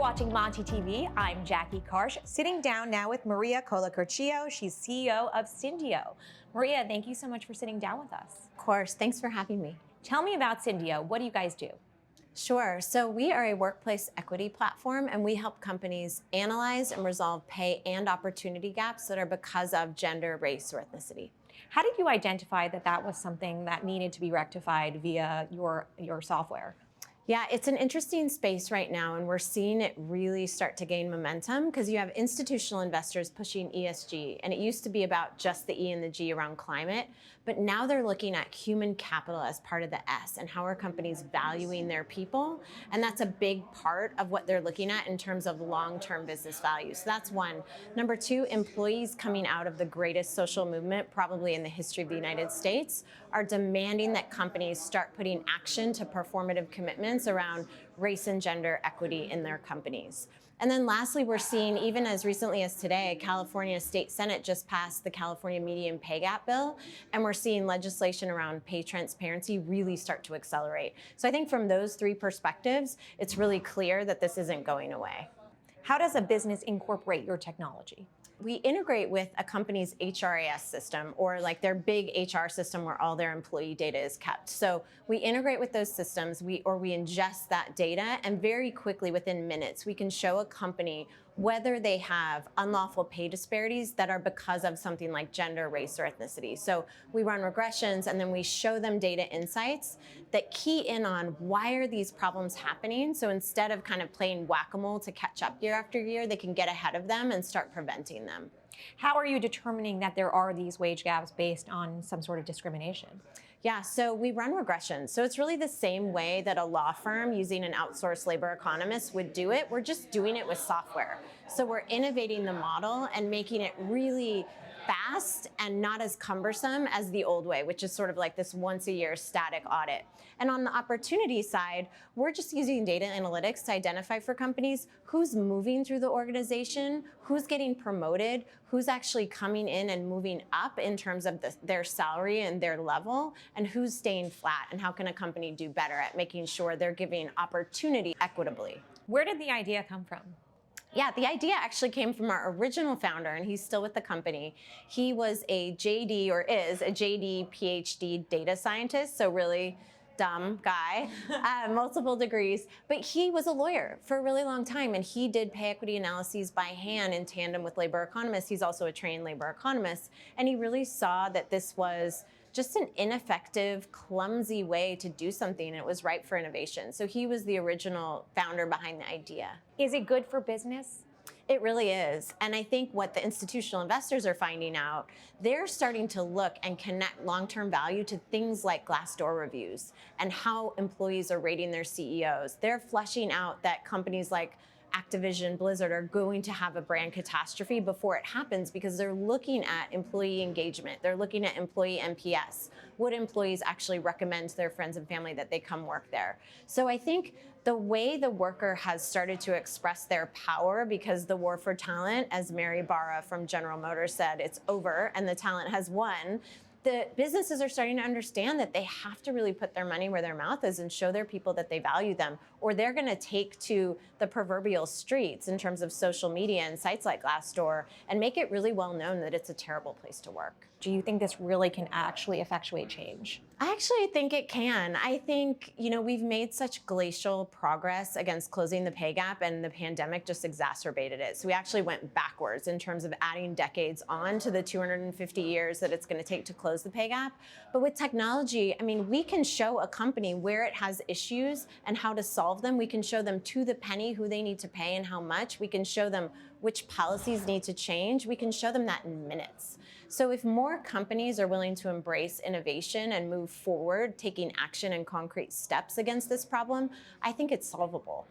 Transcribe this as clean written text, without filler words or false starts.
watching Monty TV. I'm Jackie Karsh, sitting down now with Maria Cola-Curcio. She's CEO of Syndio. Maria, thank you so much for sitting down with us. Of course, thanks for having me. Tell me about Syndio. What do you guys do? Sure. So we are a workplace equity platform, and we help companies analyze and resolve pay and opportunity gaps that are because of gender, race, or ethnicity. How did you identify that that was something that needed to be rectified via your software? Yeah, it's an interesting space right now, and we're seeing it really start to gain momentum because you have institutional investors pushing ESG, and it used to be about just the E and the G around climate, but now they're looking at human capital as part of the S and how are companies valuing their people, and that's a big part of what they're looking at in terms of long-term business value. So that's one. Number two, employees coming out of the greatest social movement probably in the history of the United States are demanding that companies start putting action to performative commitments around race and gender equity in their companies. And then lastly, we're seeing, even as recently as today, California State Senate just passed the California Median Pay Gap Bill, and we're seeing legislation around pay transparency really start to accelerate. So I think from those three perspectives, it's really clear that this isn't going away. How does a business incorporate your technology? We integrate with a company's HRIS system, or like their big HR system where all their employee data is kept. So we integrate with those systems, we ingest that data, and very quickly, within minutes, we can show a company whether they have unlawful pay disparities that are because of something like gender, race, or ethnicity. So we run regressions, and then we show them data insights that key in on why are these problems happening. So instead of kind of playing whack-a-mole to catch up year after year, they can get ahead of them and start preventing them. How are you determining that there are these wage gaps based on some sort of discrimination? Yeah, so we run regressions. So it's really the same way that a law firm using an outsourced labor economist would do it. We're just doing it with software. So we're innovating the model and making it really fast and not as cumbersome as the old way, which is sort of like this once a year static audit. And on the opportunity side, we're just using data analytics to identify for companies who's moving through the organization, who's getting promoted, who's actually coming in and moving up in terms of their salary and their level, and who's staying flat, and how can a company do better at making sure they're giving opportunity equitably. Where did the idea come from? Yeah, the idea actually came from our original founder, and he's still with the company. He was a JD, or is a JD PhD data scientist, so really dumb guy, multiple degrees, but he was a lawyer for a really long time, and he did pay equity analyses by hand in tandem with labor economists. He's also a trained labor economist, and he really saw that this was just an ineffective, clumsy way to do something, and it was ripe for innovation. So he was the original founder behind the idea. Is it good for business? It really is. And I think what the institutional investors are finding out, they're starting to look and connect long-term value to things like Glassdoor reviews and how employees are rating their CEOs. They're fleshing out that companies like Activision, Blizzard are going to have a brand catastrophe before it happens because they're looking at employee engagement. They're looking at employee NPS. Would employees actually recommend to their friends and family that they come work there? So I think the way the worker has started to express their power, because the war for talent, as Mary Barra from General Motors said, it's over and the talent has won. The businesses are starting to understand that they have to really put their money where their mouth is and show their people that they value them, or they're going to take to the proverbial streets in terms of social media and sites like Glassdoor and make it really well known that it's a terrible place to work. Do you think this really can actually effectuate change? I actually think it can. I think, we've made such glacial progress against closing the pay gap, and the pandemic just exacerbated it. So we actually went backwards in terms of adding decades on to the 250 years that it's going to take to close the pay gap. But with technology, we can show a company where it has issues and how to solve them. We can show them to the penny who they need to pay and how much. We can show them which policies need to change. We can show them that in minutes. So if more companies are willing to embrace innovation and move forward, taking action and concrete steps against this problem, I think it's solvable.